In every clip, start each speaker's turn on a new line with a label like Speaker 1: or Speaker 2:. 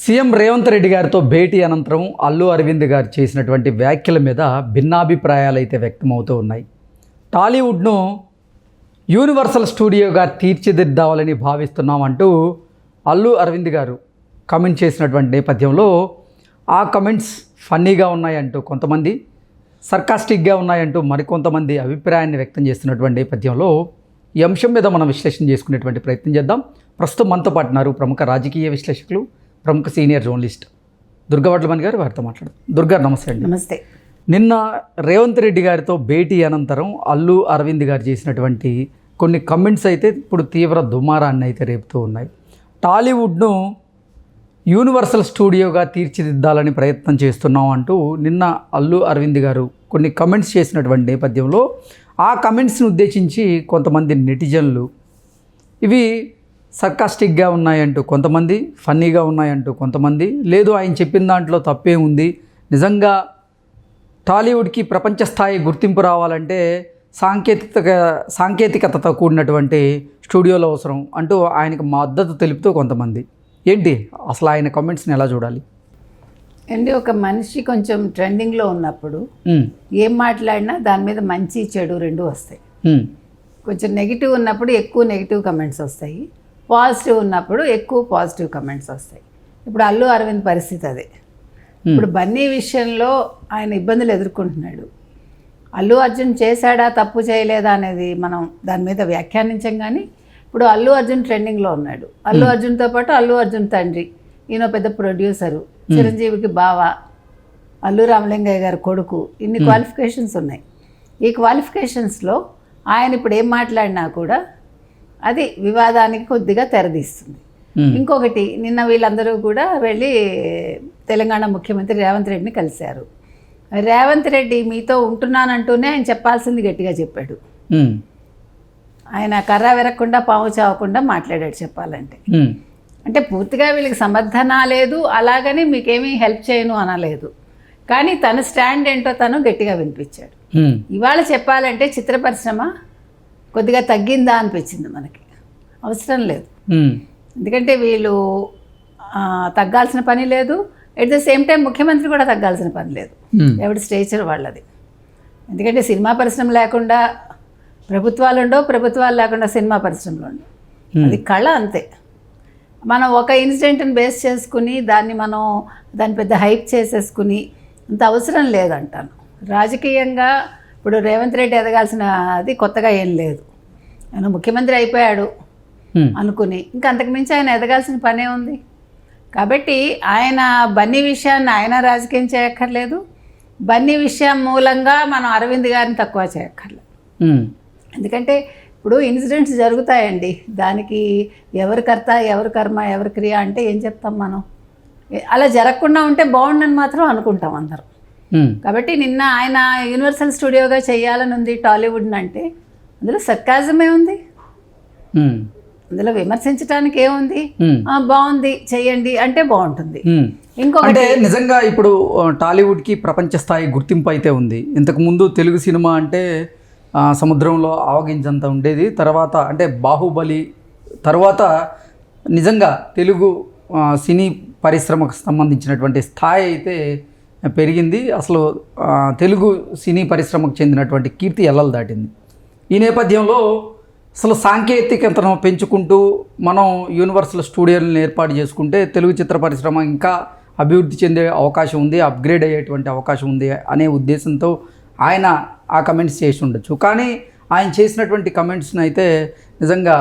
Speaker 1: CM Revanth Reddy గారితో భేటీ అనంతరం అల్లు అరవింద్ గారు చేసినటువంటి వ్యాఖ్యల మీద భిన్నాభిప్రాయాలు అయితే వ్యక్తమవుతూ ఉన్నాయి. టాలీవుడ్ను యూనివర్సల్ స్టూడియోగా తీర్చిదిద్దాలని భావిస్తున్నామంటూ అల్లు అరవింద్ గారు కమెంట్ చేసినటువంటి నేపథ్యంలో ఆ కమెంట్స్ ఫన్నీగా ఉన్నాయంటూ కొంతమంది, సర్కాస్టిక్గా ఉన్నాయంటూ మరికొంతమంది అభిప్రాయాన్ని వ్యక్తం చేస్తున్నటువంటి నేపథ్యంలో ఈ అంశం మీద మనం విశ్లేషణ చేసుకునేటువంటి ప్రయత్నం చేద్దాం. ప్రస్తుతం మనతో పాటు ఉన్నారు ప్రముఖ రాజకీయ విశ్లేషకులు, ప్రముఖ సీనియర్ జర్నలిస్ట్ దుర్గా వడ్లమణి గారు. వారితో మాట్లాడదాం. దుర్గా, నమస్తే అండి.
Speaker 2: నమస్తే.
Speaker 1: నిన్న రేవంత్ రెడ్డి గారితో భేటీ అనంతరం అల్లు అరవింద్ గారు చేసినటువంటి కొన్ని కమెంట్స్ అయితే ఇప్పుడు తీవ్ర దుమారాన్ని అయితే రేపుతూ ఉన్నాయి. టాలీవుడ్ను యూనివర్సల్ స్టూడియోగా తీర్చిదిద్దాలని ప్రయత్నం చేస్తున్నాం అంటూ నిన్న అల్లు అరవింద్ గారు కొన్ని కమెంట్స్ చేసినటువంటి నేపథ్యంలో ఆ కమెంట్స్ని ఉద్దేశించి కొంతమంది నెటిజన్లు ఇవి సర్కాస్టిక్గా ఉన్నాయంటూ కొంతమంది, ఫన్నీగా ఉన్నాయంటూ కొంతమంది, లేదు ఆయన చెప్పిన దాంట్లో తప్పే ఉంది, నిజంగా టాలీవుడ్కి ప్రపంచ స్థాయి గుర్తింపు రావాలంటే సాంకేతికతతో కూడినటువంటి స్టూడియోలో అవసరం అంటూ ఆయనకు మద్దతు తెలుపుతూ కొంతమంది. ఏంటి అసలు ఆయన కామెంట్స్ని ఎలా చూడాలి
Speaker 2: అండి? ఒక మనిషి కొంచెం ట్రెండింగ్లో ఉన్నప్పుడు ఏం మాట్లాడినా దాని మీద మంచి చెడు రెండు వస్తాయి. కొంచెం నెగిటివ్ ఉన్నప్పుడు ఎక్కువ నెగిటివ్ కమెంట్స్ వస్తాయి, పాజిటివ్ ఉన్నప్పుడు ఎక్కువ పాజిటివ్ కమెంట్స్ వస్తాయి. ఇప్పుడు అల్లు అరవింద్ పరిస్థితి అదే. ఇప్పుడు బన్నీ విషయంలో ఆయన ఇబ్బందులు ఎదుర్కొంటున్నాడు. అల్లు అర్జున్ చేశాడా తప్పు చేయలేదా అనేది మనం దాని మీద వ్యాఖ్యానించాం. కానీ ఇప్పుడు అల్లు అర్జున్ ట్రెండింగ్లో ఉన్నాడు. అల్లు అర్జున్తో పాటు అల్లు అర్జున్ తండ్రి, ఈయన పెద్ద ప్రొడ్యూసరు, చిరంజీవికి బావ, అల్లు రామలింగయ్య గారి కొడుకు, ఇన్ని క్వాలిఫికేషన్స్ ఉన్నాయి. ఈ క్వాలిఫికేషన్స్లో ఆయన ఇప్పుడు ఏం మాట్లాడినా కూడా అది వివాదానికి కొద్దిగా తెరదీస్తుంది. ఇంకొకటి, నిన్న వీళ్ళందరూ కూడా వెళ్ళి తెలంగాణ ముఖ్యమంత్రి రేవంత్ రెడ్డిని కలిశారు. రేవంత్ రెడ్డి మీతో ఉంటున్నానంటూనే ఆయన చెప్పాల్సింది గట్టిగా చెప్పాడు. ఆయన కర్ర విరగకుండా పాము చావకుండా మాట్లాడాడు చెప్పాలంటే. అంటే పూర్తిగా వీళ్ళకి సమర్థన లేదు, అలాగని మీకేమీ హెల్ప్ చేయను అనలేదు. కానీ తన స్టాండ్ ఏంటో తను గట్టిగా వినిపించాడు. ఇవాళ చెప్పాలంటే చిత్ర పరిశ్రమ కొద్దిగా తగ్గిందా అనిపించింది మనకి. అవసరం లేదు, ఎందుకంటే వీళ్ళు తగ్గాల్సిన పని లేదు. ఎట్ ద సేమ్ టైం ముఖ్యమంత్రి కూడా తగ్గాల్సిన పని లేదు. ఎవరి స్టేచర్ వాళ్ళది. ఎందుకంటే సినిమా పరిశ్రమ లేకుండా ప్రభుత్వాలు ఉండవు, ప్రభుత్వాలు లేకుండా సినిమా పరిశ్రమలు ఉండవు. అది కళ అంతే. మనం ఒక ఇన్సిడెంట్ని బేస్ చేసుకుని దాన్ని పెద్ద హైప్ చేసేసుకుని అంత అవసరం లేదంటాను. రాజకీయంగా ఇప్పుడు రేవంత్ రెడ్డి ఎదగాల్సిన అది కొత్తగా ఏం లేదు. ఆయన ముఖ్యమంత్రి అయిపోయాడు అనుకుని ఇంకా అంతకుమించి ఆయన ఎదగాల్సిన పనే ఉంది. కాబట్టి ఆయన బన్నీ విషయాన్ని ఆయన రాజకీయం చేయక్కర్లేదు, బన్నీ విషయం మూలంగా మనం అరవింద్ గారిని తక్కువ చేయక్కర్లేదు. ఎందుకంటే ఇప్పుడు ఇన్సిడెంట్స్ జరుగుతాయండి, దానికి ఎవరి కర్త, ఎవరి కర్మ, ఎవరి క్రియ అంటే ఏం చెప్తాం మనం? అలా జరగకుండా ఉంటే బాగుండని మాత్రం అనుకుంటాం అందరం. కాబట్టి నిన్న ఆయన యూనివర్సల్ స్టూడియోగా చేయాలని ఉంది టాలీవుడ్ని అంటే అందులో సర్కాజమే ఉంది, అందులో విమర్శించడానికి ఏముంది? బాగుంది చెయ్యండి అంటే బాగుంటుంది.
Speaker 1: ఇంకొకటి, నిజంగా ఇప్పుడు టాలీవుడ్కి ప్రపంచ స్థాయి గుర్తింపు అయితే ఉంది. ఇంతకుముందు తెలుగు సినిమా అంటే సముద్రంలో ఆవగించంత ఉండేది. తర్వాత అంటే బాహుబలి తర్వాత నిజంగా తెలుగు సినీ పరిశ్రమకు సంబంధించినటువంటి స్థాయి అయితే పెరిగింది. అసలు తెలుగు సినీ పరిశ్రమకు చెందినటువంటి కీర్తి ఎల్లలు దాటింది. ఈ నేపథ్యంలో అసలు సాంకేతికతను పెంచుకుంటూ మనం యూనివర్సల్ స్టూడియోలను ఏర్పాటు చేసుకుంటే తెలుగు చిత్ర పరిశ్రమ ఇంకా అభివృద్ధి చెందే అవకాశం ఉంది, అప్గ్రేడ్ అయ్యేటువంటి అవకాశం ఉంది అనే ఉద్దేశంతో ఆయన ఆ కమెంట్స్ చేసి ఉండొచ్చు. కానీ ఆయన చేసినటువంటి కమెంట్స్ని అయితే నిజంగా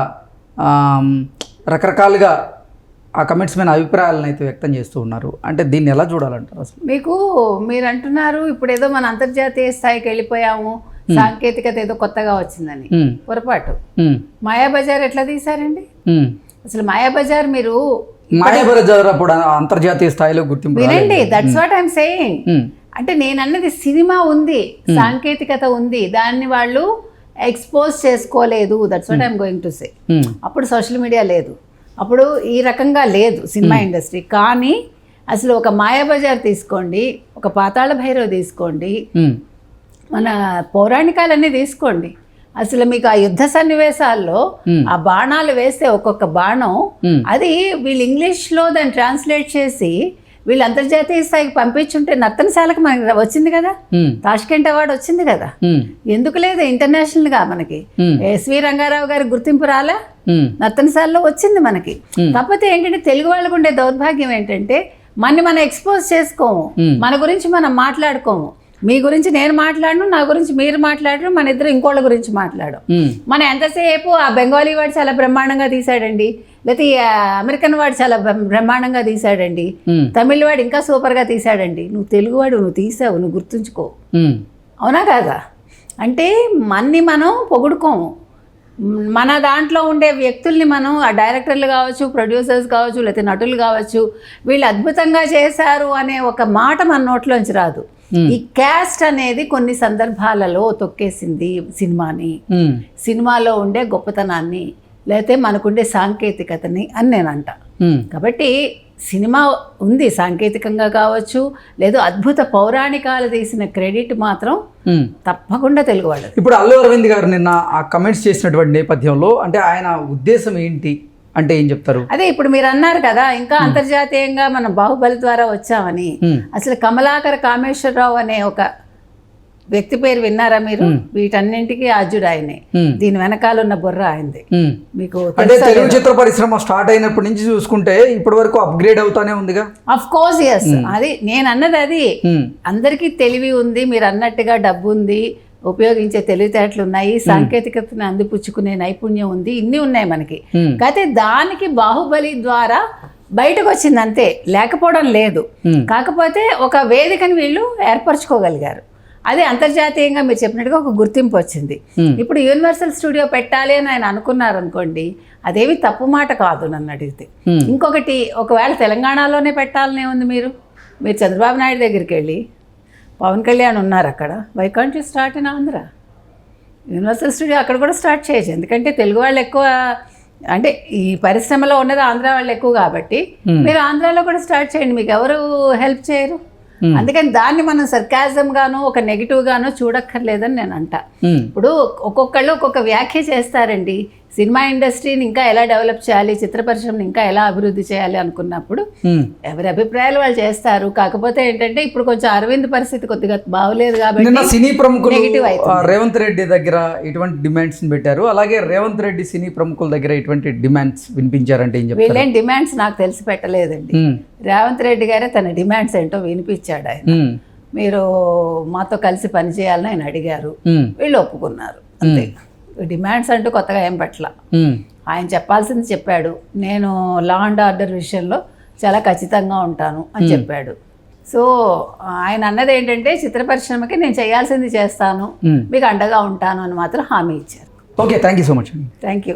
Speaker 1: రకరకాలుగా ఆ కమెంట్స్ మీద అభిప్రాయాలను అయితే వ్యక్తం చేస్తూ ఉన్నారు. అంటే దీన్ని ఎలా చూడాలంటారు? అసలు
Speaker 2: మీరు అంటున్నారు ఇప్పుడు ఏదో మన అంతర్జాతీయ స్థాయికి వెళ్ళిపోయాము, సాంకేతికత ఏదో కొత్తగా వచ్చిందని. పొరపాటు. మాయాబజార్ ఎట్లా తీశారండి? అసలు మాయాబజార్
Speaker 1: మాయాబజార్ అప్పుడు అంతర్జాతీయ స్థాయిలో గుర్తింపు
Speaker 2: వినండి. That's what I'm saying. అంటే నేను అన్నది సినిమా ఉంది, సాంకేతికత ఉంది, దాన్ని వాళ్ళు ఎక్స్పోజ్ చేసుకోలేదు. That's what I'm going to say. అప్పుడు సోషల్ మీడియా లేదు, అప్పుడు ఈ రకంగా లేదు సినిమా ఇండస్ట్రీ. కానీ అసలు ఒక మాయాబజార్ తీసుకోండి, ఒక పాతాళ భైరవ్ తీసుకోండి, మన పౌరాణికాలన్నీ తీసుకోండి, అసలు మీకు ఆ యుద్ధ సన్నివేశాల్లో ఆ బాణాలు వేస్తే ఒక్కొక్క బాణం అది వీళ్ళు ఇంగ్లీష్లో దాన్ని ట్రాన్స్లేట్ చేసి వీళ్ళు అంతర్జాతీయ స్థాయికి పంపించుంటే నర్తనశాలకు మనకి వచ్చింది కదా, తాష్కెంట్ అవార్డు వచ్చింది కదా, ఎందుకు లేదు ఇంటర్నేషనల్గా మనకి ఎస్వి రంగారావు గారి గుర్తింపు రాలే, నర్తనశాలలో వచ్చింది మనకి. కాకపోతే ఏంటంటే తెలుగు వాళ్ళకు ఉండే దౌర్భాగ్యం ఏంటంటే మనం ఎక్స్పోజ్ చేసుకోము, మన గురించి మనం మాట్లాడుకోము. మీ గురించి నేను మాట్లాడను, నా గురించి మీరు మాట్లాడరు, మన ఇద్దరు ఇంకోళ్ళ గురించి మాట్లాడు. మనం ఎంతసేపు ఆ బెంగాలీ వాడు చాలా బ్రహ్మాండంగా తీశాడండి, లేకపోతే అమెరికన్ వాడు చాలా బ్రహ్మాండంగా తీశాడండి, తమిళ వాడు ఇంకా సూపర్గా తీశాడండి. నువ్వు తెలుగు వాడు, నువ్వు తీసావు, నువ్వు గుర్తుంచుకో. అవునా కాదా? అంటే మనం పొగుడుకోము. మన దాంట్లో ఉండే వ్యక్తుల్ని మనం ఆ డైరెక్టర్లు కావచ్చు, ప్రొడ్యూసర్స్ కావచ్చు, లేకపోతే నటులు కావచ్చు, వీళ్ళు అద్భుతంగా చేశారు అనే ఒక మాట మన నోట్లోంచి రాదు. ఈ క్యాస్ట్ అనేది కొన్ని సందర్భాలలో తొక్కేసింది సినిమాని, సినిమాలో ఉండే గొప్పతనాన్ని, లేకపోతే మనకుండే సాంకేతికతని అని నేను అంట. కాబట్టి సినిమా ఉంది సాంకేతికంగా కావచ్చు, లేదు అద్భుత పౌరాణికాలు తీసిన క్రెడిట్ మాత్రం తప్పకుండా తెలుగు వాళ్ళు.
Speaker 1: ఇప్పుడు అల్లు అరవింద్ గారు నిన్న ఆ కమెంట్స్ చేసినటువంటి నేపథ్యంలో అంటే ఆయన ఉద్దేశం ఏంటి అంటే ఏం చెప్తారు?
Speaker 2: అదే ఇప్పుడు మీరు అన్నారు కదా, ఇంకా అంతర్జాతీయంగా మనం బాహుబలి ద్వారా వచ్చామని. అసలు కమలాకర కామేశ్వరరావు అనే ఒక వ్యక్తి పేరు విన్నారా మీరు? వీటన్నింటికి ఆద్యుడు ఆయనే, దీని వెనకాల ఉన్న బుర్ర ఆయనది. మీకు
Speaker 1: అంటే తెలుగు చిత్ర పరిశ్రమ స్టార్ట్ అయినప్పటి నుంచి చూసుకుంటే ఇప్పటి వరకు అప్గ్రేడ్ అవుతానే ఉందిగా.
Speaker 2: అఫ్ కోర్స్ ఎస్, అది నేను అన్నది. అది అందరికీ తెలివి ఉంది, మీరు అన్నట్టుగా డబ్బు ఉంది, ఉపయోగించే తెలివితేటలు ఉన్నాయి, సాంకేతికతను అందిపుచ్చుకునే నైపుణ్యం ఉంది, ఇన్ని ఉన్నాయి మనకి. అయితే దానికి బాహుబలి ద్వారా బయటకు వచ్చింది అంతే, లేకపోవడం లేదు. కాకపోతే ఒక వేదికని వీళ్ళు ఏర్పరచుకోగలిగారు. అదే అంతర్జాతీయంగా మీరు చెప్పినట్టుగా ఒక గుర్తింపు వచ్చింది. ఇప్పుడు యూనివర్సల్ స్టూడియో పెట్టాలి అని ఆయన అనుకున్నారు అనుకోండి, అదేమి తప్పు మాట కాదు నన్ను అడిగితే. ఇంకొకటి, ఒకవేళ తెలంగాణలోనే పెట్టాలనే ఉంది, మీరు చంద్రబాబు నాయుడు దగ్గరికి వెళ్ళి, పవన్ కళ్యాణ్ ఉన్నారు అక్కడ, why can't you start in Andhra? Universal studio అక్కడ కూడా స్టార్ట్ చేయొచ్చు. ఎందుకంటే తెలుగు వాళ్ళు ఎక్కువ, అంటే ఈ పరిశ్రమలో ఉన్నది ఆంధ్ర వాళ్ళు ఎక్కువ కాబట్టి మీరు ఆంధ్రాలో కూడా స్టార్ట్ చేయండి, మీకు ఎవరు హెల్ప్ చేయరు. అందుకని దాన్ని మనం సర్కాజం గాను ఒక నెగిటివ్ గాను చూడక్కర్లేదని నేను అంట. ఇప్పుడు ఒక్కొక్కళ్ళు ఒక్కొక్క వ్యాఖ్య చేస్తారండి. సినిమా ఇండస్ట్రీని ఇంకా ఎలా డెవలప్ చేయాలి, చిత్ర పరిశ్రమని ఇంకా ఎలా అభివృద్ధి చేయాలి అనుకున్నప్పుడు ఎవరి అభిప్రాయాలు వాళ్ళు చేస్తారు. కాకపోతే ఏంటంటే ఇప్పుడు కొంచెం అరవింద్ పరిస్థితి కొద్దిగా బాగోలేదు కాబట్టి
Speaker 1: సినీ ప్రముఖులు రేవంత్ రెడ్డి దగ్గర ఇటువంటి డిమాండ్స్ పెట్టారు, అలాగే రేవంత్ రెడ్డి సినీ ప్రముఖుల దగ్గర ఇటువంటి డిమాండ్స్ వినిపించారంటే ఏం చెప్తారు?
Speaker 2: వీళ్ళేం డిమాండ్స్ నాకు తెలిసి పెట్టలేదండి. రేవంత్ రెడ్డి గారే తన డిమాండ్స్ ఏంటో వినిపించాడు. ఆయన మీరు మాతో కలిసి పనిచేయాలని ఆయన అడిగారు, వీళ్ళు ఒప్పుకున్నారు అంతే. డిమాండ్స్ అంటూ కొత్తగా ఏం పట్ల, ఆయన చెప్పాల్సింది చెప్పాడు. నేను లా అండ్ ఆర్డర్ విషయంలో చాలా ఖచ్చితంగా ఉంటాను అని చెప్పాడు. సో ఆయన అన్నది ఏంటంటే చిత్ర పరిశ్రమకి నేను చేయాల్సింది చేస్తాను, మీకు అండగా ఉంటాను అని మాత్రం హామీ ఇచ్చారు.
Speaker 1: Okay, thank you so much.
Speaker 2: Thank you.